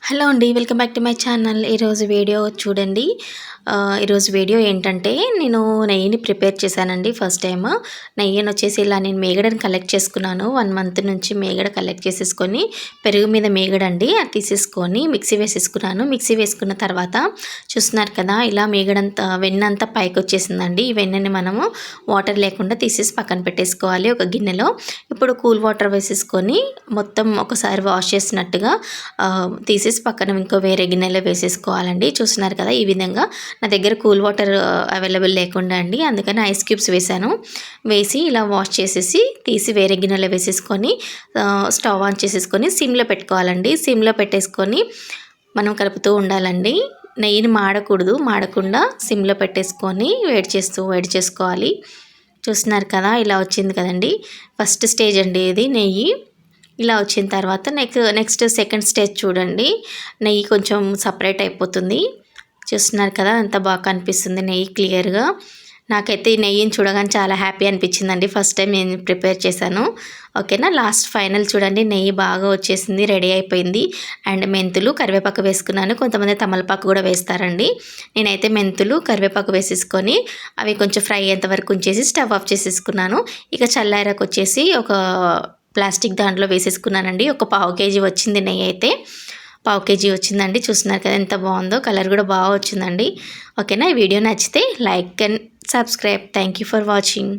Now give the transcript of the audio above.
Hello అండి. Welcome back to my channel. ఈరోజు video చూడండి. ఈరోజు వీడియో ఏంటంటే నేను నెయ్యిని ప్రిపేర్ చేశానండి ఫస్ట్ టైమ్. నెయ్యిని వచ్చేసి ఇలా నేను మీగడని కలెక్ట్ చేసుకున్నాను. 1 మంత్ నుంచి మీగడ కలెక్ట్ చేసేసుకొని పెరుగు మీద మీగడండి అది తీసేసుకొని మిక్సీ వేసేసుకున్నాను. మిక్సీ వేసుకున్న తర్వాత చూస్తున్నారు కదా, ఇలా మీగడంతా వెన్నంతా పైకి వచ్చేసిందండి. ఈ వెన్నని మనము వాటర్ లేకుండా తీసేసి పక్కన పెట్టేసుకోవాలి ఒక గిన్నెలో. ఇప్పుడు కూల్ వాటర్ వేసేసుకొని మొత్తం ఒకసారి వాష్ చేసినట్టుగా తీసేసి పక్కన ఇంకో వేరే గిన్నెలో వేసేసుకోవాలండి. చూస్తున్నారు కదా, ఈ విధంగా నా దగ్గర కూల్ వాటర్ అవైలబుల్ లేకుండా అండి, అందుకని ఐస్ క్యూబ్స్ వేసాను. వేసి ఇలా వాష్ చేసేసి తీసి వేరే గిన్నెలో వేసేసుకొని స్టవ్ ఆన్ చేసేసుకొని సిమ్లో పెట్టుకోవాలండి. సిమ్లో పెట్టేసుకొని మనం కలుపుతూ ఉండాలండి. నెయ్యిని మాడకుండా సిమ్లో పెట్టేసుకొని వేడి చేసుకోవాలి. చూస్తున్నారు కదా, ఇలా వచ్చింది కదండి. ఫస్ట్ స్టేజ్ అండి ఇది నెయ్యి. ఇలా వచ్చిన తర్వాత నెక్స్ట్ సెకండ్ స్టేజ్ చూడండి, నెయ్యి కొంచెం సపరేట్ అయిపోతుంది. చూస్తున్నారు కదా, ఎంత బాగా కనిపిస్తుంది నెయ్యి క్లియర్గా. నాకైతే ఈ నెయ్యిని చూడగానే చాలా హ్యాపీ అనిపించిందండి. ఫస్ట్ టైం నేను ప్రిపేర్ చేశాను. ఓకేనా, లాస్ట్ ఫైనల్ చూడండి, నెయ్యి బాగా వచ్చేసింది, రెడీ అయిపోయింది. అండ్ మెంతులు కరివేపాకు వేసుకున్నాను. కొంతమంది తమలపాకు కూడా వేస్తారండి. నేనైతే మెంతులు కరివేపాకు వేసేసుకొని అవి కొంచెం ఫ్రై అయ్యేంత వరకు ఉంచేసి స్టవ్ ఆఫ్ చేసేసుకున్నాను. ఇక చల్లారకు వచ్చేసి ఒక ప్లాస్టిక్ దాంట్లో వేసేసుకున్నానండి. ఒక 1/2 kg వచ్చింది నెయ్యి అయితే. 1/2 kg వచ్చిందండి. చూస్తున్నారు కదా ఎంత బాగుందో, కలర్ కూడా బాగా వచ్చిందండి. ఓకేనా, ఈ వీడియో నచ్చితే like and subscribe. Thank you for watching.